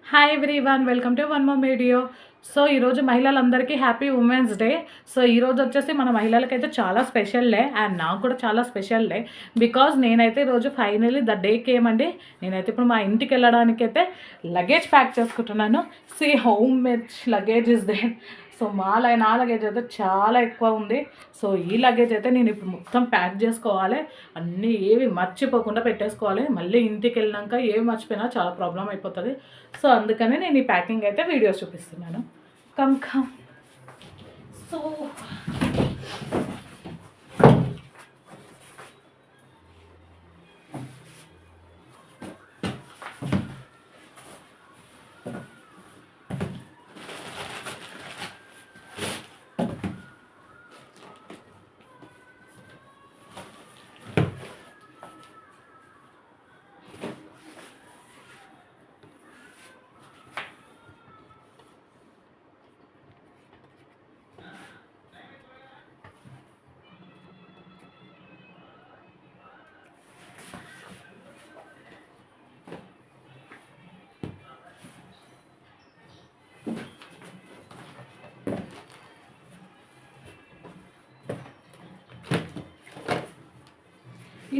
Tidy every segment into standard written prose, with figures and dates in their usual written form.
Hi everyone, welcome to one more video. So ఈరోజు మహిళలందరికీ happy women's day. So ఈరోజు వచ్చేసి మన మహిళలకైతే చాలా స్పెషల్ డే అండ్ నాకు కూడా చాలా స్పెషల్ డే. బికాజ్ నేనైతే ఈరోజు ఫైనలీ ద డే కేమండి. నేనైతే ఇప్పుడు మా ఇంటికి వెళ్ళడానికి అయితే లగేజ్ ప్యాక్ చేసుకుంటున్నాను. See how much luggage is there. So నా లగేజ్ అయితే చాలా ఎక్కువ ఉంది. సో ఈ లగేజ్ అయితే నేను ఇప్పుడు మొత్తం ప్యాక్ చేసుకోవాలి. అన్నీ ఏవి మర్చిపోకుండా పెట్టేసుకోవాలి. మళ్ళీ ఇంటికి వెళ్ళినాక ఏవి మర్చిపోయినా చాలా ప్రాబ్లం అయిపోతుంది. సో అందుకనే నేను ఈ ప్యాకింగ్ అయితే వీడియోస్ చూపిస్తున్నాను. Come come. సో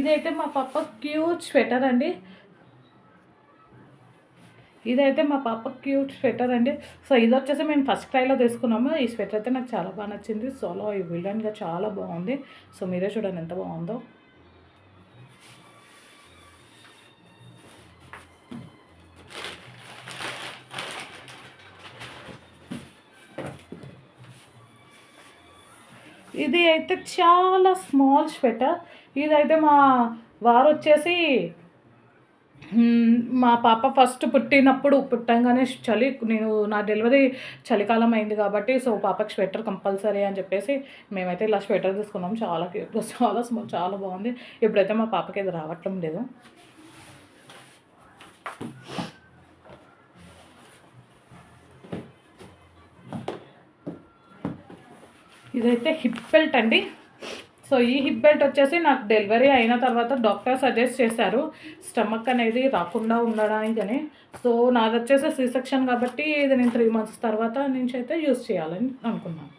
ఇదైతే మా పాప క్యూట్ స్వెటర్ అండి. సో ఇది వచ్చేసి మేము ఫస్ట్ క్రైలో తీసుకున్నాము. ఈ స్వెటర్ అయితే నాకు చాలా బాగా నచ్చింది. సోలో ఈ విలన్గా చాలా బాగుంది. సో మీరే చూడండి ఎంత బాగుందో. ఇది అయితే చాలా స్మాల్ స్వెటర్. ఇదైతే మా వారు వచ్చేసి మా పాప ఫస్ట్ పుట్టంగానే నేను నా డెలివరీ చలికాలం అయింది కాబట్టి సో పాపకి స్వెటర్ కంపల్సరీ అని చెప్పేసి మేమైతే ఇలా స్వెటర్ తీసుకున్నాం. చాలా క్యూట్గా, చాలా స్మాల్, చాలా బాగుంది. ఇప్పుడైతే మా పాపకి ఇది రావట్లం లేదు. ఇదైతే హిప్ బెల్ట్ అండి. సో ఈ హిప్ బెల్ట్ వచ్చేసి నాకు డెలివరీ అయిన తర్వాత డాక్టర్ సజెస్ట్ చేశారు స్టమక్ అనేది రాకుండా ఉండడానికని. సో నాది వచ్చేసి సి సెక్షన్ కాబట్టి ఇది నేను 3 months తర్వాత నుంచి అయితే యూజ్ చేయాలని అనుకున్నాను.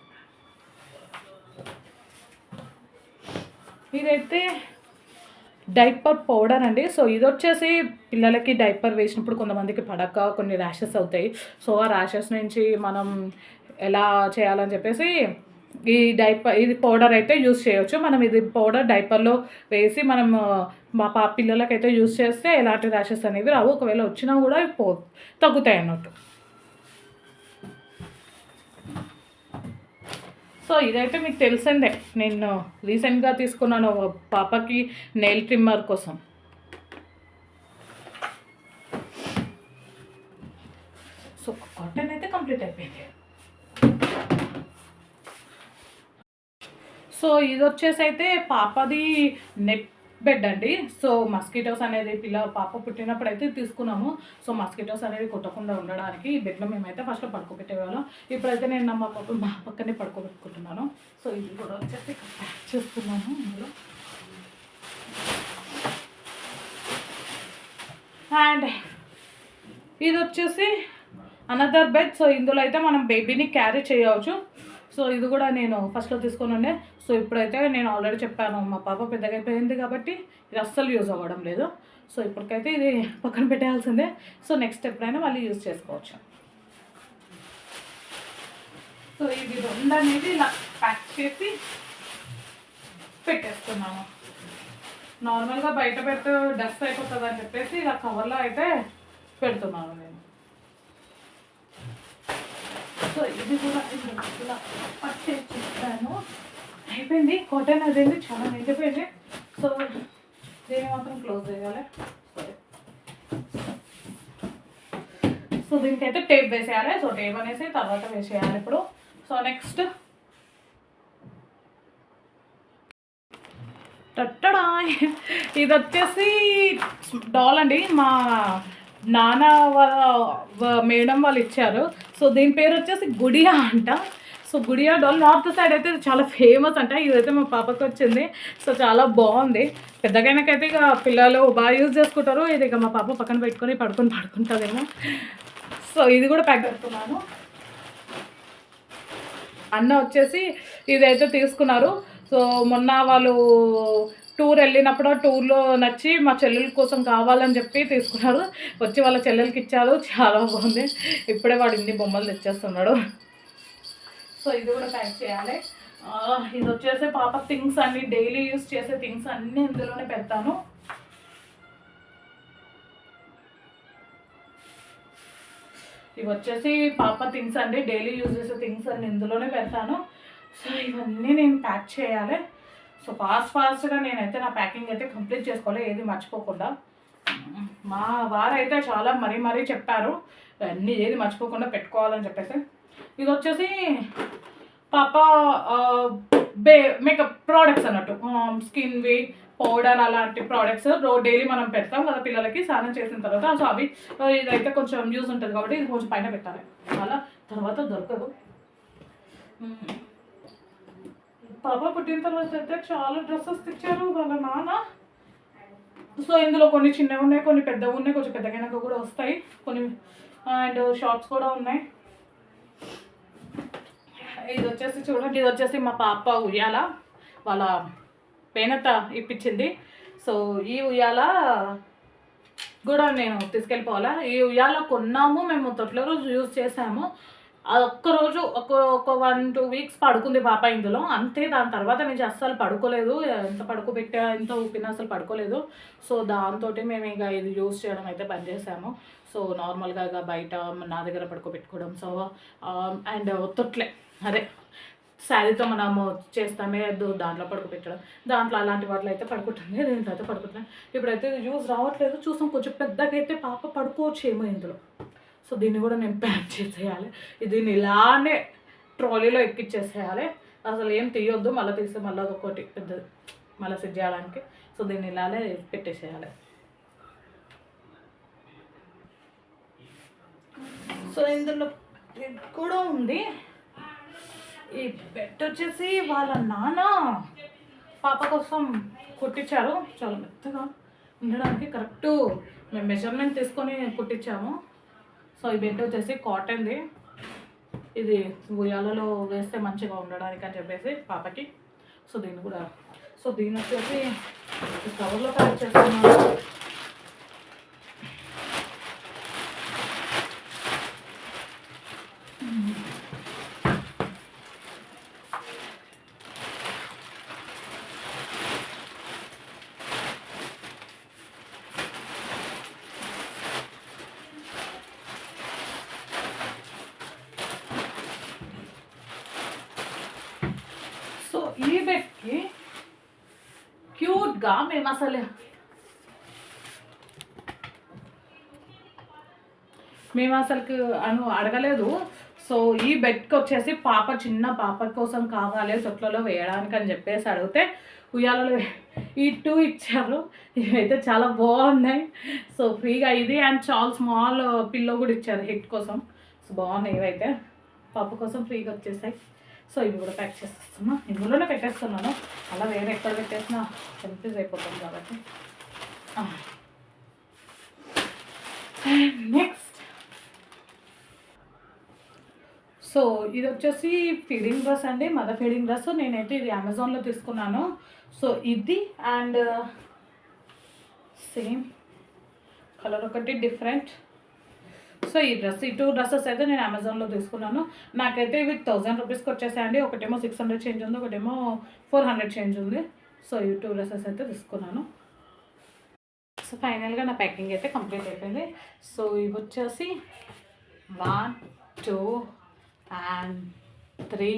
ఇదైతే డైపర్ పౌడర్ అండి. సో ఇది వచ్చేసి పిల్లలకి డైపర్ వేసినప్పుడు కొంతమందికి పడక కొన్ని ర్యాషెస్ అవుతాయి. సో ఆ ర్యాషెస్ నుంచి మనం ఎలా చేయాలని చెప్పేసి ఇది పౌడర్ అయితే యూస్ చేయవచ్చు. మనం ఇది పౌడర్ డైపర్లో వేసి మనం మా పిల్లలకైతే యూస్ చేస్తే ఎలాంటి ర్యాషెస్ అనేవి రావు. ఒకవేళ వచ్చినా కూడా తగ్గుతాయి అన్నట్టు. సో ఇదైతే మీకు తెలిసిందే, నేను రీసెంట్గా తీసుకున్నాను పాపకి నెయిల్ ట్రిమ్మర్ కోసం. సో కాటన్ అయితే కంప్లీట్ అయిపోయింది. సో ఇది వచ్చేసి అయితే పాపది నెట్ బెడ్ అండి. సో మస్కిటోస్ అనేది పాప పుట్టినప్పుడు అయితే తీసుకున్నాము. సో మస్కిటోస్ అనేది కొట్టకుండా ఉండడానికి ఈ బెడ్లో మేమైతే ఫస్ట్ పడుకోబెట్టేవాళ్ళం. ఇప్పుడైతే నేను మా పక్కనే పడుకోబెట్టుకుంటున్నాను. సో ఇది కూడా వచ్చేసి ప్యాక్ చేసుకున్నాను ఇందులో. అండ్ ఇది వచ్చేసి అనదర్ బెడ్. సో ఇందులో అయితే మనం బేబీని క్యారీ చేయవచ్చు. సో ఇది కూడా నేను ఫస్ట్లో తీసుకొని ఉండే. సో ఇప్పుడైతే నేను ఆల్రెడీ చెప్పాను మా పాప పెద్దగా అయిపోయింది కాబట్టి ఇది అస్సలు యూజ్ అవ్వడం లేదు. సో ఇప్పటికైతే ఇది పక్కన పెట్టేయాల్సిందే. సో నెక్స్ట్ ఎప్పుడైనా మళ్ళీ యూజ్ చేసుకోవచ్చు. సో ఇది రెండు అనేది ఇలా ప్యాక్ చేసి పెట్టేస్తున్నాను. నార్మల్గా బయట పెడితే డస్ట్ అయిపోతుంది అని చెప్పేసి ఇలా కవర్లో అయితే పెడుతున్నాను నేను. సో ఇది కూడా ఇలా పట్టేసి చూస్తాను. అయిపోయింది. కాటన్ అదేంటి చాలా అయిపోయింది. సో దీన్ని మాత్రం క్లోజ్ చేయాలి. సో దీనికైతే టేప్ వేసేయాలి. సో టేప్ అనేసి తర్వాత వేసేయాలి ఇప్పుడు. సో నెక్స్ట్ టట్టడా ఇది వచ్చేసి డాల్ అండి. మా నాన్న వాళ్ళ మేడం వాళ్ళు ఇచ్చారు. సో దీని పేరు వచ్చేసి గుడియా అంట. So Gudiya doll north side అయితే చాలా ఫేమస్ అంట. ఇదైతే మా పాపకి వచ్చింది. సో చాలా బాగుంది. పెద్దగైనాకైతే ఇక పిల్లలు బాగా యూజ్ చేసుకుంటారు. ఇది ఇక మా పాప పక్కన పెట్టుకొని పడుకుంటుందేమో. సో ఇది కూడా ప్యాక్ చేస్తున్నాను. అన్న వచ్చేసి ఇదైతే తీసుకున్నారు. సో మొన్న వాళ్ళు టూర్ వెళ్ళినప్పుడు టూర్లో నచ్చి మా చెల్లెల కోసం కావాలని చెప్పి తీసుకున్నారు. వచ్చి వాళ్ళ చెల్లెలకి ఇచ్చారు. చాలా బాగుంది. ఇప్పుడే వాడు ఇన్ని బొమ్మలు తెచ్చేస్తున్నాడు. సో ఇది కూడా ప్యాక్ చేయాలి. ఇది వచ్చేసి పాప థింగ్స్ అన్నీ డైలీ యూస్ చేసే థింగ్స్ అన్నీ ఇందులోనే పెడతాను. ఇవి వచ్చేసి పాప థింగ్స్ అండి, డైలీ యూజ్ చేసే థింగ్స్ అన్ని ఇందులోనే పెడతాను. సో ఇవన్నీ నేను ప్యాక్ చేయాలి. సో ఫాస్ట్గా నేనైతే నా ప్యాకింగ్ అయితే కంప్లీట్ చేసుకోవాలి, ఏది మర్చిపోకుండా. మా వారైతే చాలా మరీ చెప్పారు అన్నీ ఏది మర్చిపోకుండా పెట్టుకోవాలని చెప్పేసి. ఇది వచ్చేసి పాప మేకప్ ప్రోడక్ట్స్ అన్నట్టు, స్కిన్వి పౌడర్ అలాంటి ప్రోడక్ట్స్ డైలీ మనం పెడతాం కదా పిల్లలకి స్నానం చేసిన తర్వాత. సో అవి ఇదైతే కొంచెం యూజ్ ఉంటుంది కాబట్టి ఇది కొంచెం పైన పెట్టాలి, అలా తర్వాత దొరకదు. పాప పుట్టిన తర్వాత అయితే చాలా డ్రెస్సెస్ తెచ్చారు వాళ్ళ నాన్న. సో ఇందులో కొన్ని చిన్నవి ఉన్నాయి, కొన్ని పెద్దవి ఉన్నాయి, కొంచెం పెద్దగైనాక కూడా వస్తాయి కొన్ని, అండ్ షార్ట్స్ కూడా ఉన్నాయి. ఇది వచ్చేసి చూడండి, ఇది వచ్చేసి మా పాప ఉయ్యాల వాళ్ళ పేనత ఇప్పించింది. సో ఈ ఉయ్యాల కూడా నేను తీసుకెళ్ళిపోవాలా. ఈ ఉయ్యాల కొన్నాము మేము, తొట్ల రోజు యూజ్ చేసాము. అది ఒక్కరోజు ఒక 1-2 వీక్స్ పడుకుంది పాప ఇందులో, అంతే. దాని తర్వాత నుంచి అస్సలు పడుకోలేదు, ఎంత పడుకోబెట్టా ఎంత ఊపినా అసలు పడుకోలేదు. సో దాంతో మేము ఇక ఇది యూజ్ చేయడం అయితే బంద్ చేసాము. సో నార్మల్గా ఇక బయట నా దగ్గర పడుకోబెట్టుకోవడం. సో అండ్ తొట్లే అదే శారీతో మనము చేస్తామే దాంట్లో పడుకోబెట్టడం, దాంట్లో అలాంటి వాటిలో అయితే పడుకుంటుంది, దీంట్లో అయితే పడుకుంటున్నాను. ఇప్పుడైతే యూజ్ రావట్లేదు, చూసాం కొంచెం పెద్దగా అయితే పాప పడుకోవచ్చేమో ఇందులో. సో దీన్ని కూడా నేను ప్యాక్ చేసేయాలి. దీన్ని ఇలానే ట్రాలీలో ఎక్కిచ్చేసేయాలి, అసలు ఏం తీయొద్దు, మళ్ళీ తీస్తే మళ్ళీ ఒకటి పెద్దది మళ్ళీ సెట్ చేయడానికి. సో దీన్ని ఇలానే పెట్టేసేయాలి. సో ఇందులో కూడా ఉంది. ఈ బెడ్ వచ్చేసి వాళ్ళ నాన్న పాప కోసం కుట్టించారు, చాలా మెత్తగా ఉండడానికి కరెక్ట్ మేము మెజర్మెంట్ తీసుకొని కుట్టించాము. సో ఈ బెడ్ వచ్చేసి కాటన్ది, ఇది ఉయ్యాలలో వేస్తే మంచిగా ఉండడానికి అని చెప్పేసి పాపకి. సో దీన్ని కూడా, సో దీన్ని వచ్చేసి కవర్లో ప్యాక్ చేస్తున్నాను. సో ఈ బెడ్కి క్యూట్గా మేము అసలుకి అడగలేదు. సో ఈ బెడ్కి వచ్చేసి పాప చిన్న పాప కోసం కావాలి తొట్లలో వేయడానికి అని చెప్పేసి అడిగితే ఉయ్యాలలో ఈ 2 ఇచ్చారు. ఇవైతే చాలా బాగున్నాయి. సో ఫ్రీగా ఇది అండ్ చాలా స్మాల్ పిల్లో కూడా ఇచ్చారు హిట్ కోసం. సో బాగున్నాయి ఇవైతే, పాప కోసం ఫ్రీగా వచ్చేసాయి. సో ఇవి కూడా ప్యాక్ చేసేస్తున్నా, ఇందులోనే పెట్టేస్తున్నాను, అలా వేరే ఎక్కడ పెట్టేసినా కన్ఫ్యూజ్ అయిపోతుంది కాబట్టి. నెక్స్ట్ సో ఇది వచ్చేసి ఫీడింగ్ డ్రెస్ అండి, మదర్ ఫీడింగ్ డ్రెస్. నేనైతే ఇది అమెజాన్లో తీసుకున్నాను. సో ఇది అండ్ సేమ్ కలర్ ఒకటి డిఫరెంట్. సో ఈ 2 డ్రెస్సెస్ అయితే నేను అమెజాన్లో తీసుకున్నాను. నాకైతే ఇవి 1000 రూపీస్కి వచ్చేసాయండి. ఒకటేమో 600 చేంజ్ ఉంది, ఒకటేమో 400 చేంజ్ ఉంది. సో ఈ 2 డ్రెస్సెస్ అయితే తీసుకున్నాను. సో ఫైనల్గా నా ప్యాకింగ్ అయితే కంప్లీట్ అయిపోయింది. సో ఇవి వచ్చేసి 1 2 and 3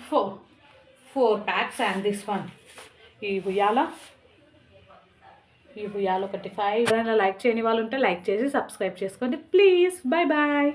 4 packs and this one. ఈ ఉయ్యాల ఒకటి 5. ఎవరైనా లైక్ చేయని వాళ్ళు ఉంటే లైక్ చేసి సబ్స్క్రైబ్ చేసుకోండి ప్లీజ్. Bye bye.